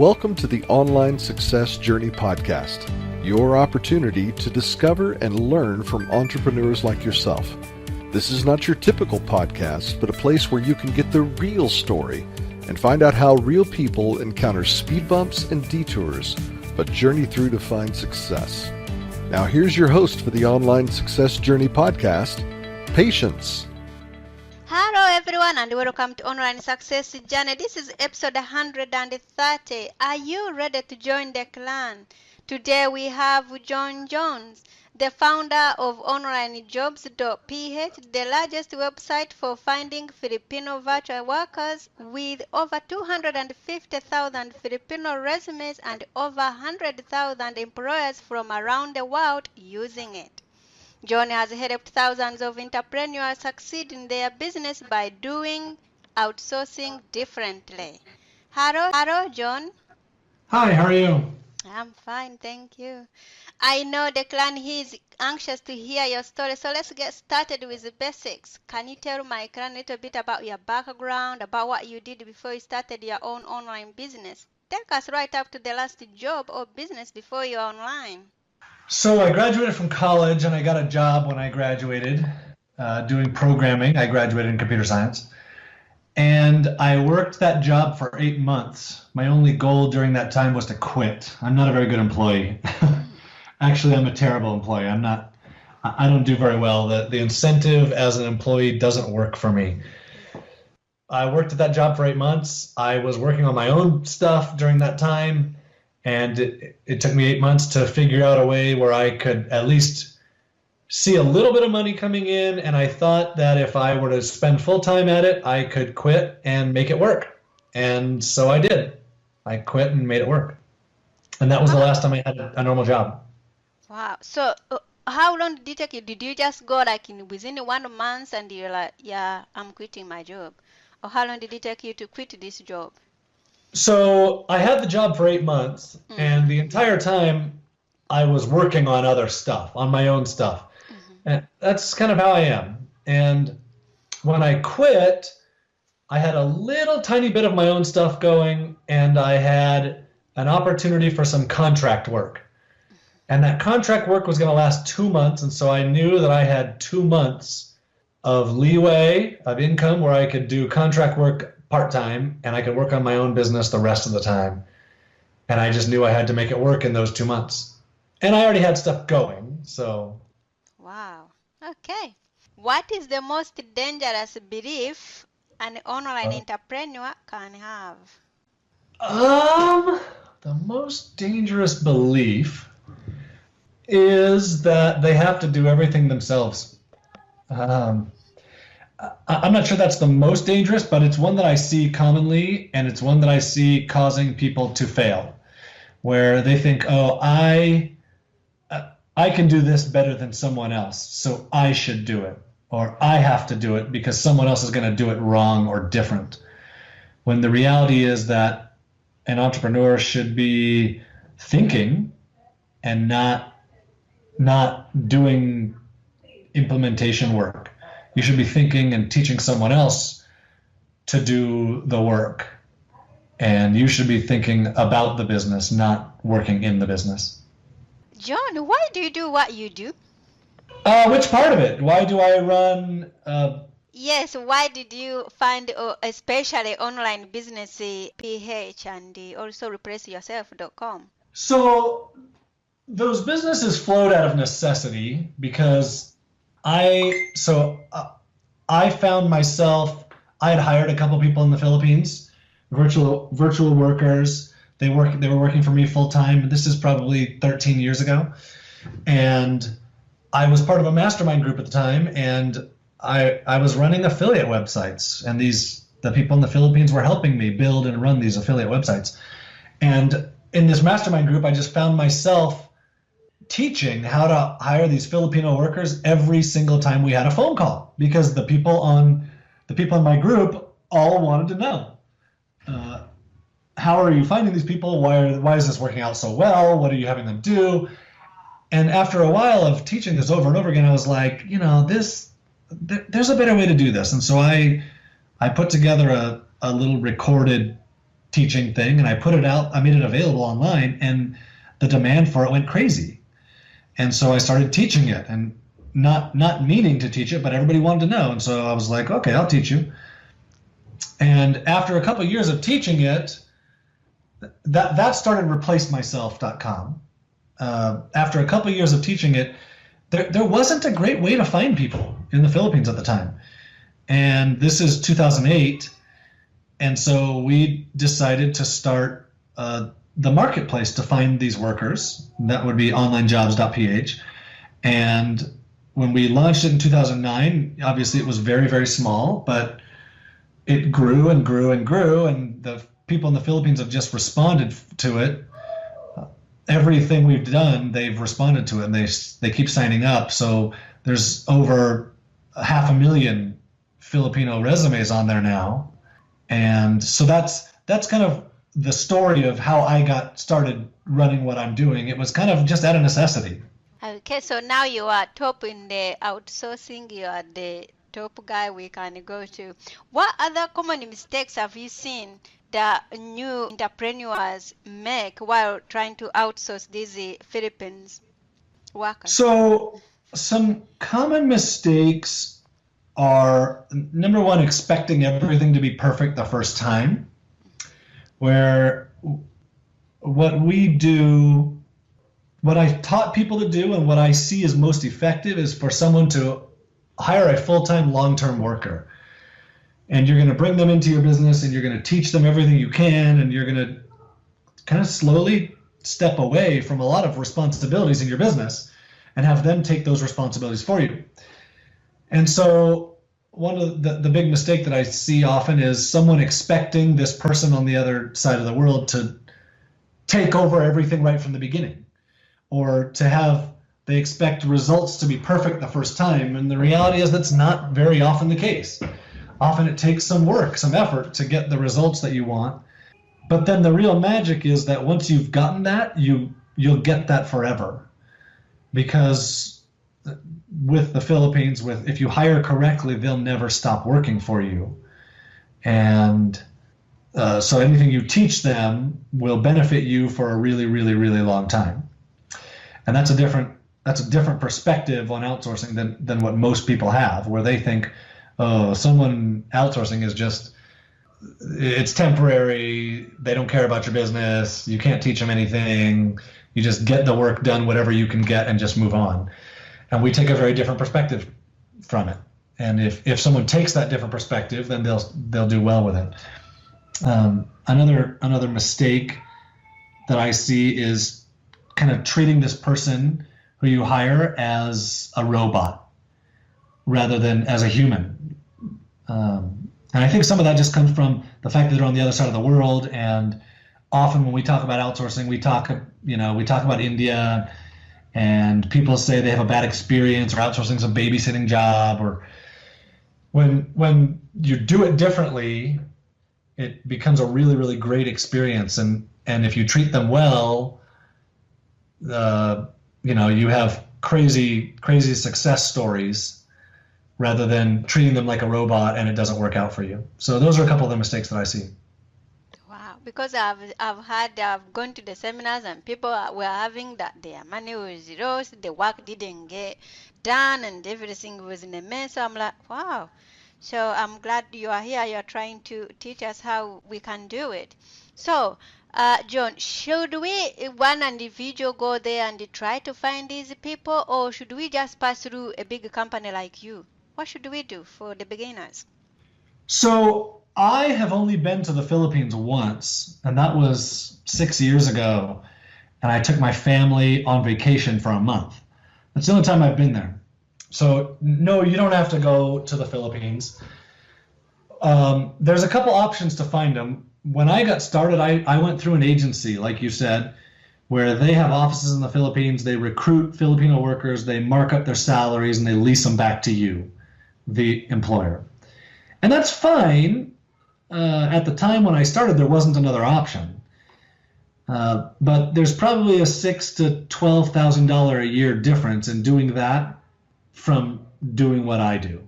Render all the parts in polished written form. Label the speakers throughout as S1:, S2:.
S1: Welcome to the Online Success Journey podcast, your opportunity to discover and learn from entrepreneurs like yourself. This is not your typical podcast, but a place where you can get the real story and find out how real people encounter speed bumps and detours, but journey through to find success. Now here's your host for the Online Success Journey podcast, Patience.
S2: Hello everyone and welcome to Online Success Journey. This is episode 130. Are you ready to join the clan? Today we have John Jonas, the founder of OnlineJobs.ph, the largest website for finding Filipino virtual workers with over 250,000 Filipino resumes and over 100,000 employers from around the world using it. John has helped thousands of entrepreneurs succeed in their business by doing outsourcing differently. Hello, John.
S3: Hi, how are you?
S2: I'm fine, thank you. I know the clan here is anxious to hear your story, so let's get started with the basics. Can you tell my clan a little bit about your background, about what you did before you started your own online business? Take us right up to the last job or business before you're online.
S3: So I graduated from college and I got a job when I graduated doing programming. I graduated in computer science. And I worked that job for 8 months. My only goal during that time was to quit. I'm not a very good employee. Actually, I'm a terrible employee. I don't do very well. The incentive as an employee doesn't work for me. I worked at that job for 8 months. I was working on my own stuff during that time. And it took me 8 months to figure out a way where I could at least see a little bit of money coming in. And I thought that if I were to spend full time at it, I could quit and make it work. And so I did. I quit and made it work. And that was the last time I had a normal job.
S2: Wow. So how long did it take you? Did you just go within 1 month and you're like, yeah, I'm quitting my job? Or how long did it take you to quit this job?
S3: So I had the job for 8 months, and the entire time I was working on other stuff, on my own stuff. And that's kind of how I am. And when I quit, I had a little tiny bit of my own stuff going, and I had an opportunity for some contract work. And that contract work was going to last 2 months, and so I knew that I had 2 months of leeway, of income, where I could do contract work part-time, and I could work on my own business the rest of the time. And I just knew I had to make it work in those 2 months. And I already had stuff going, so.
S2: Wow. Okay. What is the most dangerous belief an online entrepreneur can have?
S3: The most dangerous belief is that they have to do everything themselves. I'm not sure that's the most dangerous, but it's one that I see commonly, and it's one that I see causing people to fail, where they think, oh, I can do this better than someone else, so I should do it, or I have to do it because someone else is going to do it wrong or different. When the reality is that an entrepreneur should be thinking and not doing implementation work. You should be thinking and teaching someone else to do the work. And you should be thinking about the business, not working in the business.
S2: John, why do you do what you do?
S3: Which part of it? Why do I run?
S2: Yes, why did you find especially online business PH and also replaceyourself.com?
S3: So those businesses flowed out of necessity because I found myself, I had hired a couple people in the Philippines, virtual workers. They were working for me full time. This is probably 13 years ago. And I was part of a mastermind group at the time, and I was running affiliate websites, and the people in the Philippines were helping me build and run these affiliate websites. And in this mastermind group, I just found myself teaching how to hire these Filipino workers every single time we had a phone call, because the people in my group all wanted to know, how are you finding these people? Why is this working out so well? What are you having them do? And after a while of teaching this over and over again, I was like, there's a better way to do this. And so I put together a little recorded teaching thing, and I put it out, I made it available online, and the demand for it went crazy. And so I started teaching it, and not meaning to teach it, but everybody wanted to know. And so I was like, okay, I'll teach you. And after a couple of years of teaching it, that started replacemyself.com. After a couple of years of teaching it, there wasn't a great way to find people in the Philippines at the time. And this is 2008. And so we decided to start the marketplace to find these workers. That would be OnlineJobs.ph. And when we launched it in 2009, obviously it was very, very small, but it grew and grew and grew. And the people in the Philippines have just responded to it. Everything we've done, they've responded to it, and they keep signing up. So there's over 500,000 Filipino resumes on there now. And so that's kind of the story of how I got started running what I'm doing. It was kind of just out of necessity.
S2: Okay, so now you are top in the outsourcing. You are the top guy we can go to. What other common mistakes have you seen that new entrepreneurs make while trying to outsource these Philippines workers?
S3: So some common mistakes are, number one, expecting everything to be perfect the first time, where what I taught people to do and what I see as most effective is for someone to hire a full-time, long-term worker. And you're going to bring them into your business, and you're going to teach them everything you can, and you're going to kind of slowly step away from a lot of responsibilities in your business and have them take those responsibilities for you. And so one of the big mistake that I see often is someone expecting this person on the other side of the world to take over everything right from the beginning, or they expect results to be perfect the first time. And the reality is that's not very often the case. Often it takes some work, some effort to get the results that you want. But then the real magic is that once you've gotten that, you'll get that forever. Because with the Philippines, if you hire correctly, they'll never stop working for you. And so anything you teach them will benefit you for a really, really, really long time. And that's a different perspective on outsourcing than what most people have, where they think, oh, someone outsourcing is it's temporary. They don't care about your business. You can't teach them anything. You just get the work done, whatever you can get, and just move on. And we take a very different perspective from it. And if someone takes that different perspective, then they'll do well with it. Another mistake that I see is kind of treating this person who you hire as a robot rather than as a human. And I think some of that just comes from the fact that they're on the other side of the world. And often when we talk about outsourcing, we talk about India, and people say they have a bad experience, or outsourcing is a babysitting job, or when you do it differently, it becomes a really, really great experience. And if you treat them well, you have crazy success stories, rather than treating them like a robot and it doesn't work out for you. So those are a couple of the mistakes that I see.
S2: Wow, because I've gone to the seminars, and people were having that their money was lost, the work didn't get done, and everything was in a mess. So I'm like, wow. So I'm glad you are here. You're trying to teach us how we can do it. So John, should one individual go there and try to find these people, or should we just pass through a big company like you? What should we do for the beginners?
S3: So I have only been to the Philippines once, and that was 6 years ago. And I took my family on vacation for a month. That's the only time I've been there. So no, you don't have to go to the Philippines. There's a couple options to find them. When I got started, I went through an agency, like you said, where they have offices in the Philippines. They recruit Filipino workers, they mark up their salaries, and they lease them back to you, the employer. And that's fine. At the time when I started, there wasn't another option. But there's probably a $6,000 to $12,000 a year difference in doing that from doing what I do.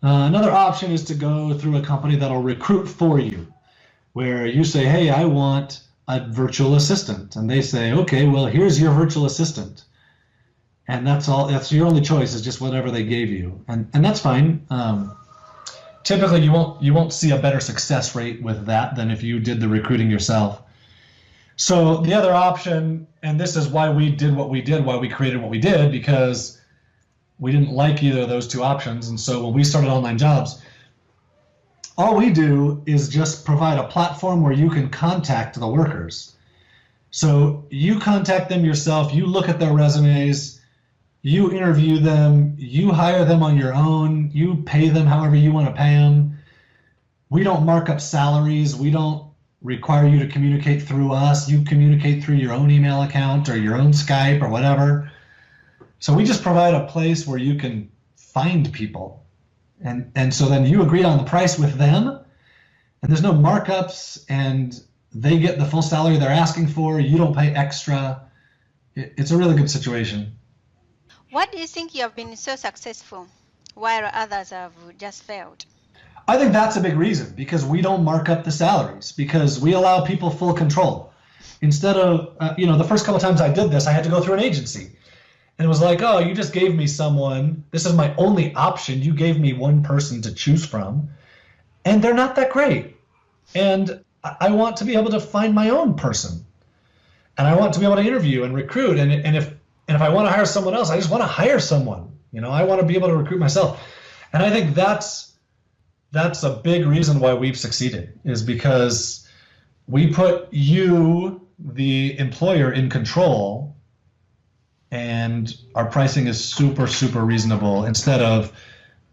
S3: Another option is to go through a company that'll recruit for you. where you say, hey, I want a virtual assistant. And they say, okay, well, here's your virtual assistant. And that's all, that's your only choice, is just whatever they gave you. And that's fine. Typically, you won't see a better success rate with that than if you did the recruiting yourself. So the other option, and this is why we did what we did, why we created what we did, because we didn't like either of those two options. And so when we started Online Jobs, all we do is just provide a platform where you can contact the workers. So you contact them yourself, you look at their resumes, you interview them, you hire them on your own, you pay them however you want to pay them. We don't mark up salaries. We don't require you to communicate through us. You communicate through your own email account or your own Skype or whatever. So we just provide a place where you can find people. And so then you agree on the price with them, and there's no markups, and they get the full salary they're asking for. You don't pay extra. It's a really good situation.
S2: What do you think you have been so successful while others have just failed?
S3: I think that's a big reason, because we don't mark up the salaries, because we allow people full control. Instead of, the first couple of times I did this, I had to go through an agency. And it was like, oh, you just gave me someone. This is my only option. You gave me one person to choose from. And they're not that great. And I want to be able to find my own person. And I want to be able to interview and recruit. And if I want to hire someone else, I just want to hire someone. I want to be able to recruit myself. And I think that's a big reason why we've succeeded, is because we put you, the employer, in control, and our pricing is super, super reasonable, instead of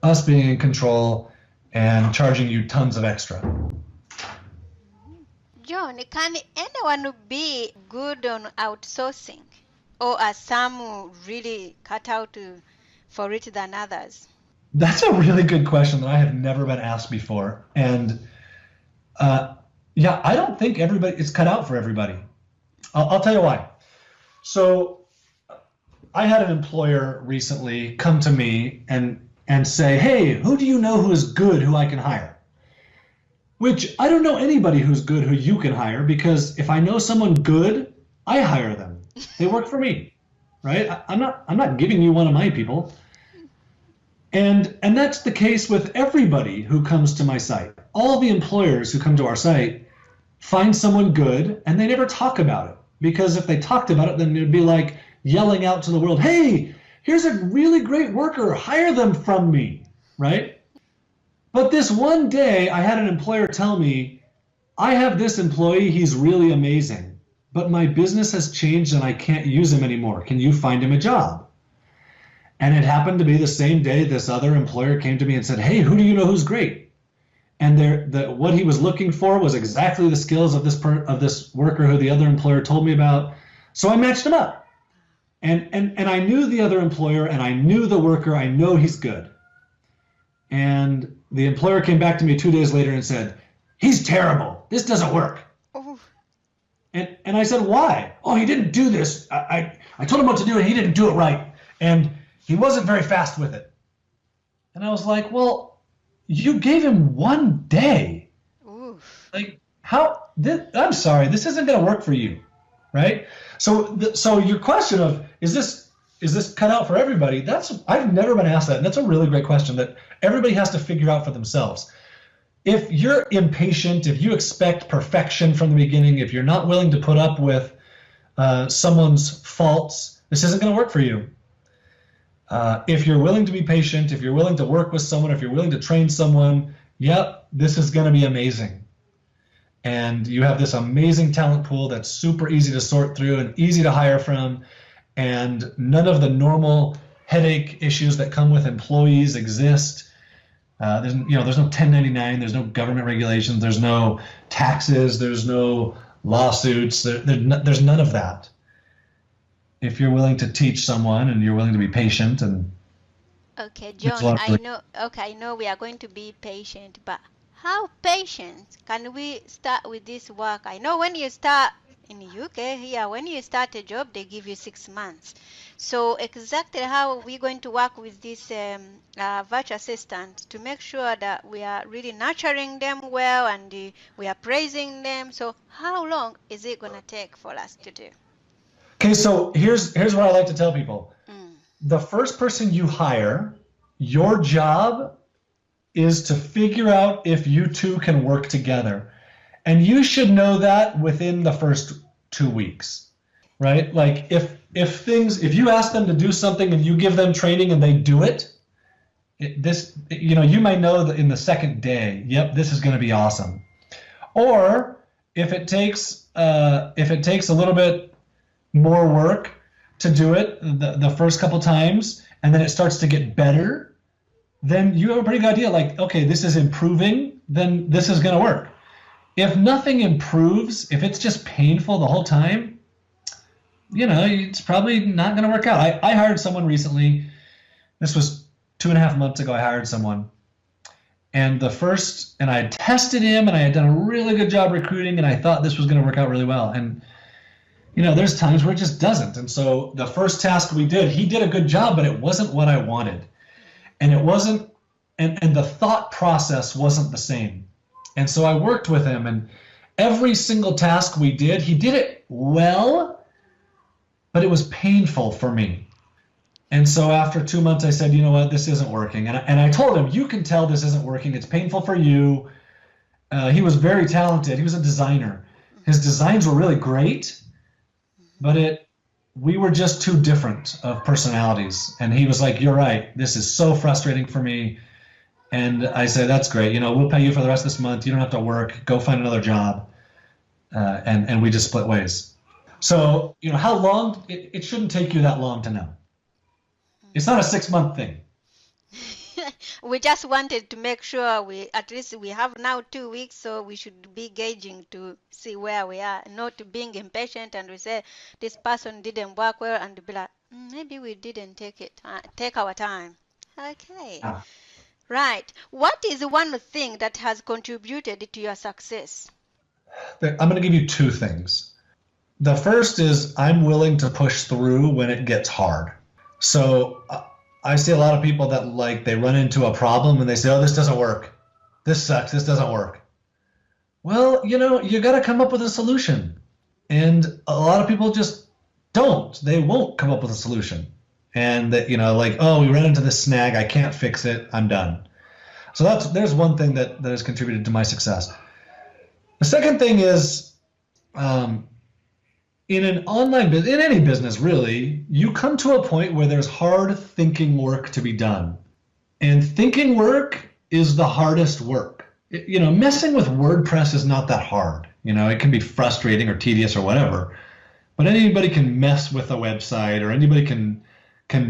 S3: us being in control and charging you tons of extra.
S2: John, can anyone be good on outsourcing? Or are some really cut out for it than others?
S3: That's a really good question that I have never been asked before. And I don't think it's cut out for everybody. I'll tell you why. So I had an employer recently come to me and say, hey, who do you know who is good, who I can hire? Which, I don't know anybody who's good who you can hire, because if I know someone good, I hire them. They work for me, right? I'm not giving you one of my people. And that's the case with everybody who comes to my site. All the employers who come to our site find someone good, and they never talk about it. Because if they talked about it, then it would be like yelling out to the world, hey, here's a really great worker, hire them from me, right? But this one day, I had an employer tell me, I have this employee, he's really amazing, but my business has changed and I can't use him anymore. Can you find him a job? And it happened to be the same day this other employer came to me and said, hey, who do you know who's great? And what he was looking for was exactly the skills of this worker who the other employer told me about. So I matched him up. And I knew the other employer, and I knew the worker. I know he's good. And the employer came back to me 2 days later and said, he's terrible. This doesn't work.
S2: Oh.
S3: And I said, why? Oh, he didn't do this. I told him what to do, and he didn't do it right. And he wasn't very fast with it. And I was like, well, you gave him 1 day.
S2: Oof.
S3: Like, I'm sorry, this isn't going to work for you, right? So your question of, is this cut out for everybody? I've never been asked that, and that's a really great question that everybody has to figure out for themselves. If you're impatient, if you expect perfection from the beginning, if you're not willing to put up with someone's faults, this isn't going to work for you. If you're willing to be patient, if you're willing to work with someone, if you're willing to train someone, yep, this is going to be amazing. And you have this amazing talent pool that's super easy to sort through and easy to hire from, and none of the normal headache issues that come with employees exist. There's no 1099, there's no government regulations, there's no taxes, there's no lawsuits, there's none of that. If you're willing to teach someone and you're willing to be patient and
S2: Okay, John, I know we are going to be patient, but how patient can we start with this work? I know when you start in UK here, when you start a job, they give you 6 months. So exactly how are we going to work with this virtual assistant to make sure that we are really nurturing them well and we are praising them? So how long is it going to take for us to do?
S3: Okay, so here's what I like to tell people.
S2: Mm.
S3: The first person you hire, your job is to figure out if you two can work together. And you should know that within the first 2 weeks, right? Like if you ask them to do something and you give them training and they do it, you might know that in the second day, yep, this is going to be awesome. Or if it takes a little bit more work to do it the first couple times, and then it starts to get better, then you have a pretty good idea, like, okay, this is improving, then this is going to work. If nothing improves, if it's just painful the whole time, it's probably not going to work out. I hired someone recently. This was 2.5 months ago. I hired someone, and I tested him, and I had done a really good job recruiting, and I thought this was going to work out really well. And there's times where it just doesn't. And so the first task we did, he did a good job, but it wasn't what I wanted, and it wasn't, and the thought process wasn't the same. And so I worked with him, and every single task we did, he did it well, but it was painful for me. And so after 2 months, I said, you know what, this isn't working. And I told him, you can tell this isn't working. It's painful for you. He was very talented. He was a designer. His designs were really great, but we were just too different of personalities. And he was like, you're right. This is so frustrating for me. And I said, that's great. We'll pay you for the rest of this month. You don't have to work. Go find another job. And we just split ways. So, how long? It shouldn't take you that long to know. It's not a 6-month thing.
S2: We just wanted to make sure at least we have now 2 weeks, so we should be gauging to see where we are, not being impatient and we say this person didn't work well and be like, maybe we didn't take our time. Okay. Right. What is one thing that has contributed to your success?
S3: I'm going to give you 2 things. The first is I'm willing to push through when it gets hard. So I see a lot of people that they run into a problem and they say, oh, this doesn't work. This sucks. This doesn't work. Well, you got to come up with a solution. And a lot of people just don't. They won't come up with a solution. And that, oh, we ran into this snag. I can't fix it. I'm done. So there's one thing that has contributed to my success. The second thing is, in an online business, in any business really, you come to a point where there's hard thinking work to be done. And thinking work is the hardest work. Messing with WordPress is not that hard. It can be frustrating or tedious or whatever. But anybody can mess with a website, or anybody can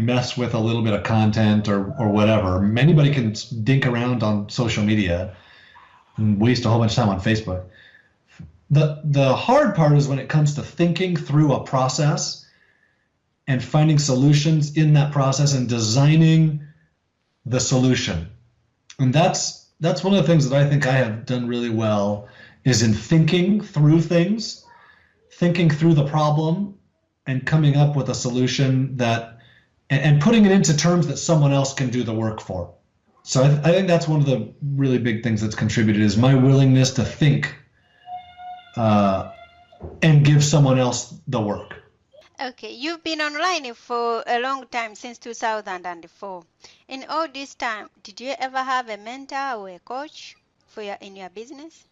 S3: mess with a little bit of content or whatever. Anybody can dink around on social media and waste a whole bunch of time on Facebook. The hard part is when it comes to thinking through a process and finding solutions in that process and designing the solution. And that's one of the things that I think I have done really well, is in thinking through things, thinking through the problem and coming up with a solution and putting it into terms that someone else can do the work for. So I think that's one of the really big things that's contributed, is my willingness to think and give someone else the work.
S2: Okay, you've been online for a long time, since 2004. In all this time, did you ever have a mentor or a coach in your business?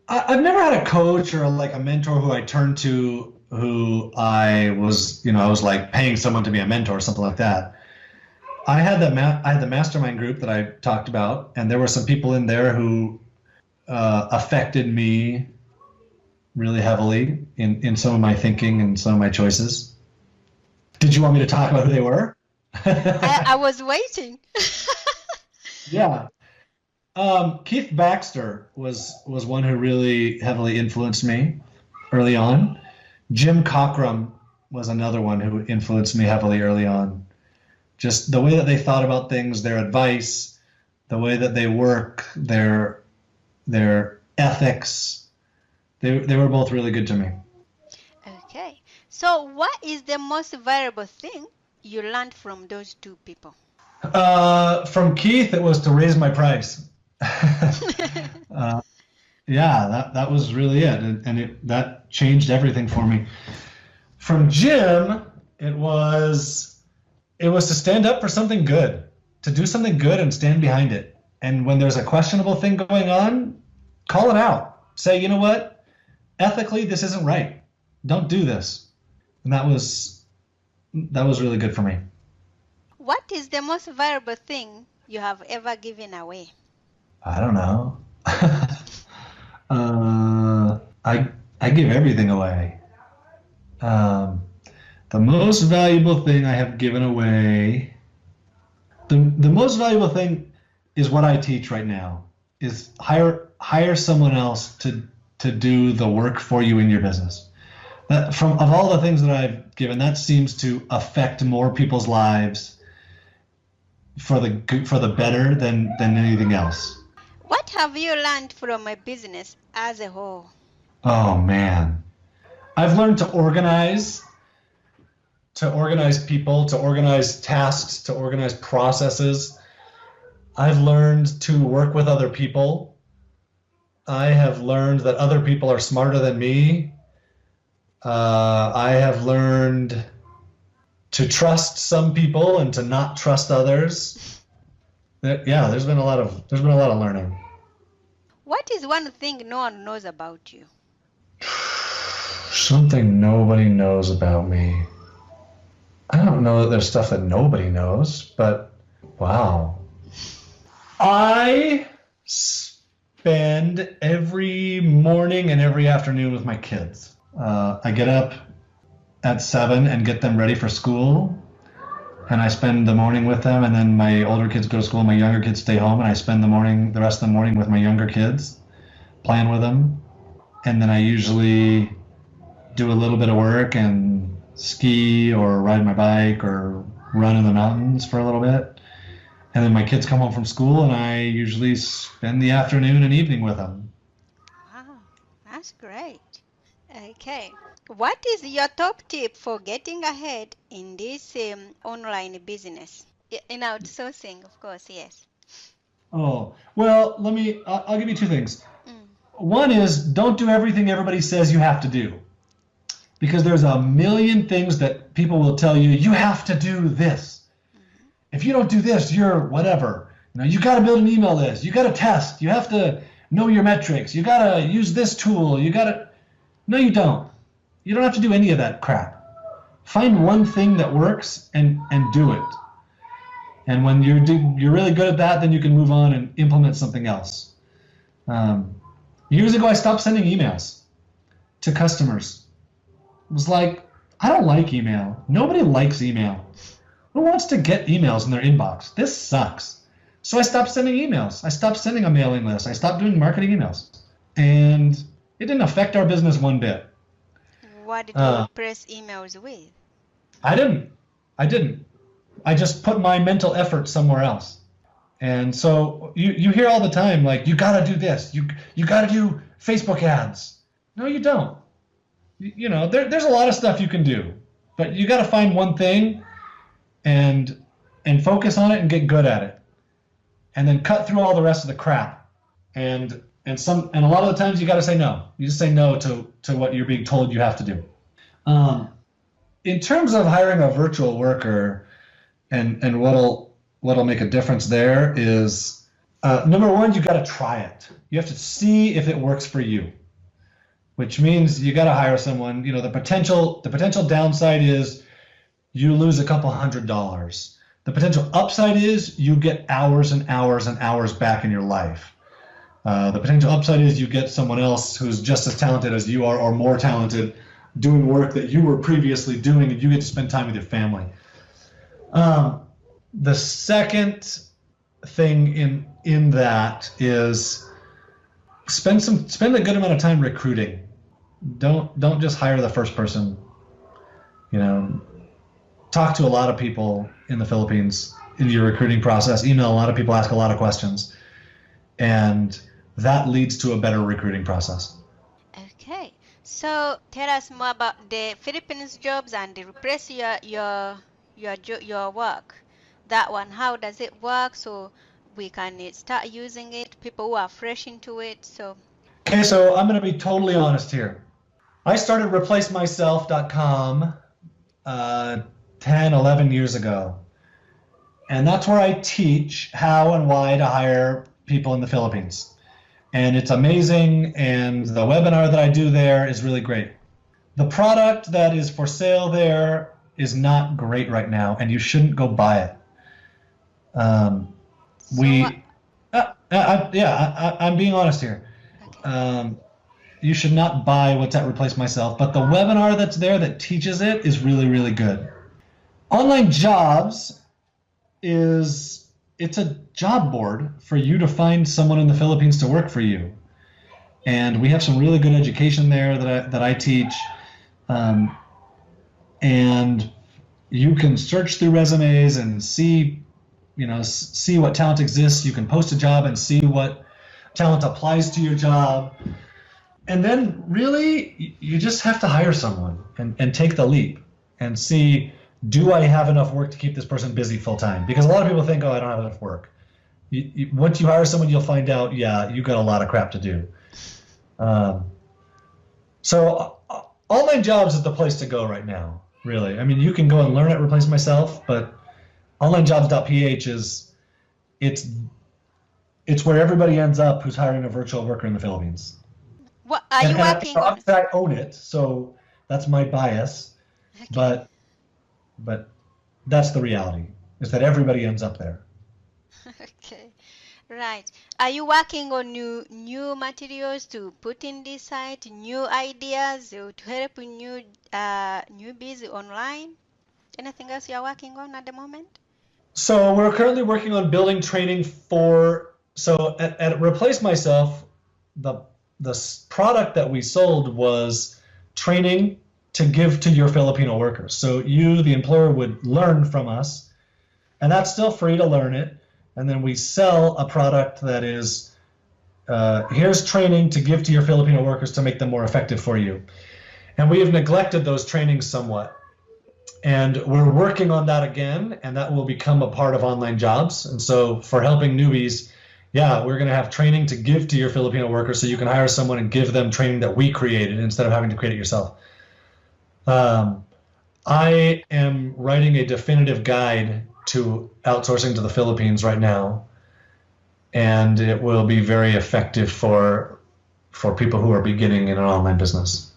S3: I've never had a coach or a mentor who I turned to, who I was paying someone to be a mentor or something like that. I had the mastermind group that I talked about, and there were some people in there who affected me really heavily in some of my thinking and some of my choices. Did you want me to talk about who they were?
S2: I was waiting.
S3: Yeah. Keith Baxter was one who really heavily influenced me early on. Jim Cockrum was another one who influenced me heavily early on. Just the way that they thought about things, their advice, the way that they work, their ethics. They were both really good to me.
S2: So what is the most valuable thing you learned from those two people?
S3: From Keith, it was to raise my price. Yeah, that was really it, and that changed everything for me. From Jim, it was to stand up for something good, to do something good and stand behind it. And when there's a questionable thing going on, call it out. Say, you know what? Ethically, this isn't right. Don't do this. And that was really good for me.
S2: What is the most valuable thing you have ever given away?
S3: I don't know. I give everything away. The most valuable thing I have given away, the most valuable thing is what I teach right now, is hire someone else to do the work for you in your business. Of all the things that I've given, that seems to affect more people's lives for the better than anything else.
S2: What have you learned from a business as a whole?
S3: Oh man, I've learned to organize people, to organize tasks, to organize processes. I've learned to work with other people. I have learned that other people are smarter than me. I have learned to trust some people and to not trust others. Yeah, there's been a lot of learning.
S2: What is one thing no one knows about you?
S3: Something nobody knows about me. I don't know that there's stuff that nobody knows, but wow. I spend every morning and every afternoon with my kids. I get up at 7 and get them ready for school, and I spend the morning with them, and then my older kids go to school, my younger kids stay home, and I spend the rest of the morning with my younger kids, playing with them. And then I usually do a little bit of work and ski or ride my bike or run in the mountains for a little bit. And then my kids come home from school, and I usually spend the afternoon and evening with them.
S2: Wow, that's great. Okay. What is your top tip for getting ahead in this online business? In outsourcing, of course, yes.
S3: Oh, well, I'll give you two things. One is, don't do everything everybody says you have to do. Because there's a million things that people will tell you, you have to do this. If you don't do this, you're whatever. You got to build an email list. You got to test. You have to know your metrics. You got to use this tool. No, you don't. You don't have to do any of that crap. Find one thing that works and do it. And when you're really good at that, then you can move on and implement something else. Years ago, I stopped sending emails to customers. It was like, I don't like email. Nobody likes email. Who wants to get emails in their inbox? This sucks. So I stopped sending emails. I stopped sending a mailing list. I stopped doing marketing emails. And it didn't affect our business one bit.
S2: What did you replace emails with?
S3: I didn't. I just put my mental effort somewhere else. And so you hear all the time, like, you got to do this. You got to do Facebook ads. No, you don't. There's a lot of stuff you can do, but you got to find one thing and focus on it and get good at it. And then cut through all the rest of the crap. And a lot of the times you got to say no. You just say no to what you're being told you have to do. In terms of hiring a virtual worker and what'll make a difference there is, number one, you got to try it. You have to see if it works for you, which means you got to hire someone. The potential downside is you lose a couple $100. The potential upside is you get hours and hours and hours back in your life. The potential upside is you get someone else who's just as talented as you are or more talented doing work that you were previously doing, and you get to spend time with your family. The second thing in that is spend a good amount of time recruiting. Don't just hire the first person. Talk to a lot of people in the Philippines in your recruiting process. Email a lot of people, ask a lot of questions, and that leads to a better recruiting process.
S2: Okay. So tell us more about the Philippines jobs and the replace your work. That one, how does it work? So we can start using it. People who are fresh into it. So
S3: Okay, so I'm going to be totally honest here. I started replacemyself.com 10, 11 years ago. And that's where I teach how and why to hire people in the Philippines. And it's amazing, and the webinar that I do there is really great. The product that is for sale there is not great right now, and you shouldn't go buy it. I'm being honest here.
S2: okay.
S3: You should not buy what's at Replace Myself, but the webinar that's there that teaches it is really, really good. Online Jobs it's a job board for you to find someone in the Philippines to work for you. And we have some really good education there that I teach. And you can search through resumes and see what talent exists. You can post a job and see what talent applies to your job. And then really, you just have to hire someone and take the leap and see, do I have enough work to keep this person busy full time? Because a lot of people think, oh, I don't have enough work. Once you hire someone, you'll find out, yeah, you got a lot of crap to do. So Online Jobs is the place to go right now, really. I mean, you can go and learn at Replace Myself, but OnlineJobs.ph it's where everybody ends up who's hiring a virtual worker in the Philippines.
S2: What are you working on?
S3: I own it, so that's my bias.
S2: Okay.
S3: But that's the reality, is that everybody ends up there.
S2: Okay, right. Are you working on new materials to put in this site, new ideas to help newbies online? Anything else you're working on at the moment?
S3: So we're currently working on building training at Replace Myself, the product that we sold was training to give to your Filipino workers. So you, the employer, would learn from us, and that's still free to learn it. And then we sell a product that is, here's training to give to your Filipino workers to make them more effective for you. And we have neglected those trainings somewhat. And we're working on that again, and that will become a part of Online Jobs. And so for helping newbies, yeah, we're going to have training to give to your Filipino workers so you can hire someone and give them training that we created instead of having to create it yourself. I am writing a definitive guide to outsourcing to the Philippines right now, and it will be very effective for people who are beginning in an online business.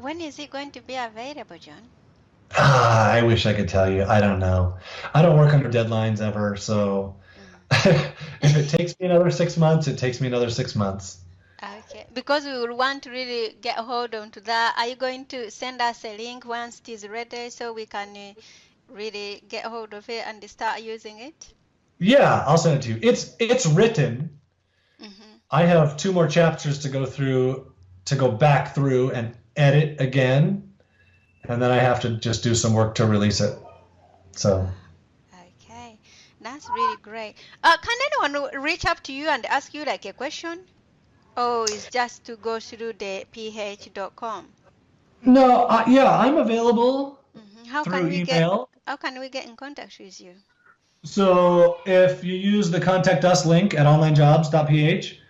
S2: When is it going to be available, John?
S3: I wish I could tell you. I don't know. I don't work under deadlines ever, so if it takes me another 6 months, it takes me another 6 months.
S2: Okay, because we will want to really get hold on to that. Are you going to send us a link once it is ready so we can really get hold of it and start using it?
S3: Yeah, I'll send it to you. It's written.
S2: Mm-hmm.
S3: I have 2 more chapters to go back through and edit again, and then I have to just do some work to release it. So.
S2: Okay, that's really great. Can anyone reach up to you and ask you like a question? Oh, it's just to go through the ph.com.
S3: No, I'm available through email.
S2: How can we get in contact with you?
S3: So if you use the Contact Us link at OnlineJobs.ph,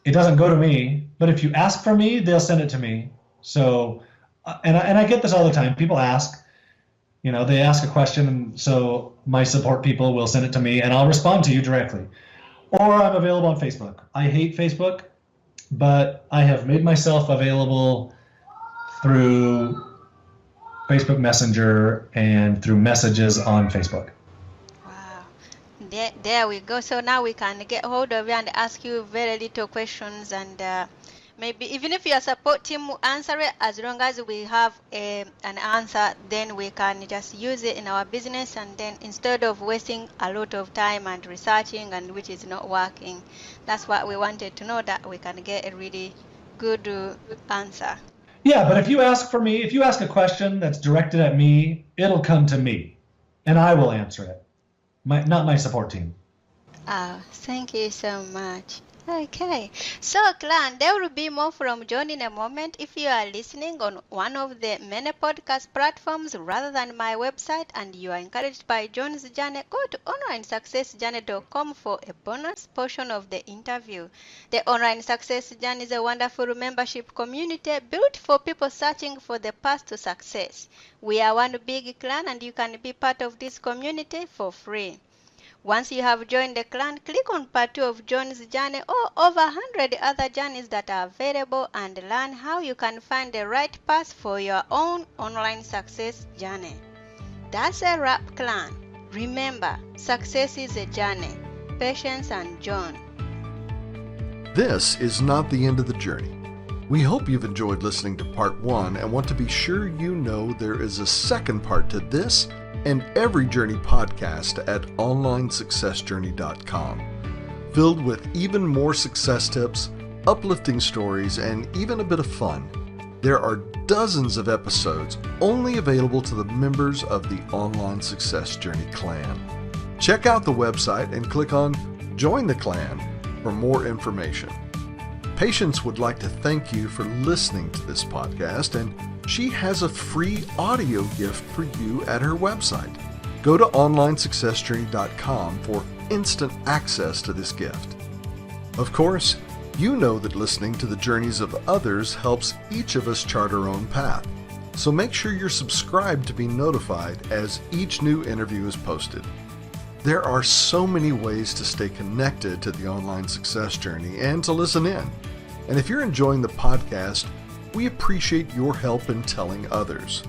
S3: it doesn't go to me, but if you ask for me, they'll send it to me. So, and I get this all the time. People ask, they ask a question, and so my support people will send it to me, and I'll respond to you directly. Or I'm available on Facebook. I hate Facebook, but I have made myself available through Facebook Messenger and through messages on Facebook.
S2: Wow. There we go. So now we can get hold of you and ask you very little questions, and maybe even if your support team will answer it, as long as we have an answer, then we can just use it in our business, and then instead of wasting a lot of time and researching and which is not working. That's what we wanted to know, that we can get a really good answer.
S3: Yeah, but if you ask a question that's directed at me, it'll come to me, and I will answer it. Not my support team.
S2: Thank you so much. Okay, so clan, there will be more from John in a moment. If you are listening on one of the many podcast platforms rather than my website and you are encouraged by John's journey, go to onlinesuccessjourney.com for a bonus portion of the interview. The Online Success Journey is a wonderful membership community built for people searching for the path to success. We are one big clan and you can be part of this community for free. Once you have joined the clan, click on part 2 of John's journey or over 100 other journeys that are available and learn how you can find the right path for your own online success journey. That's a wrap, clan. Remember, success is a journey. Patience and John.
S1: This is not the end of the journey. We hope you've enjoyed listening to part 1 and want to be sure you know there is a second part to this and every journey podcast at OnlineSuccessJourney.com, filled with even more success tips, uplifting stories, and even a bit of fun. There are dozens of episodes only available to the members of the Online Success Journey clan. Check out the website and click on Join the Clan for more information. Patience would like to thank you for listening to this podcast, and she has a free audio gift for you at her website. Go to OnlineSuccessJourney.com for instant access to this gift. Of course, you know that listening to the journeys of others helps each of us chart our own path. So make sure you're subscribed to be notified as each new interview is posted. There are so many ways to stay connected to the Online Success Journey and to listen in. And if you're enjoying the podcast, we appreciate your help in telling others.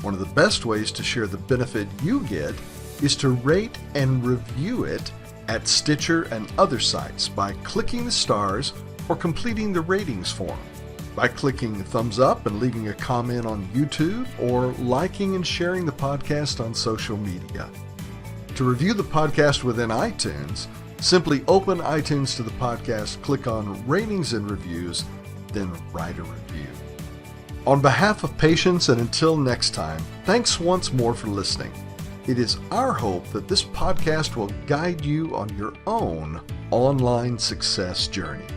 S1: One of the best ways to share the benefit you get is to rate and review it at Stitcher and other sites by clicking the stars or completing the ratings form, by clicking thumbs up and leaving a comment on YouTube, or liking and sharing the podcast on social media. To review the podcast within iTunes, simply open iTunes to the podcast, click on Ratings and Reviews, then write a review. On behalf of Patience and until next time, thanks once more for listening. It is our hope that this podcast will guide you on your own online success journey.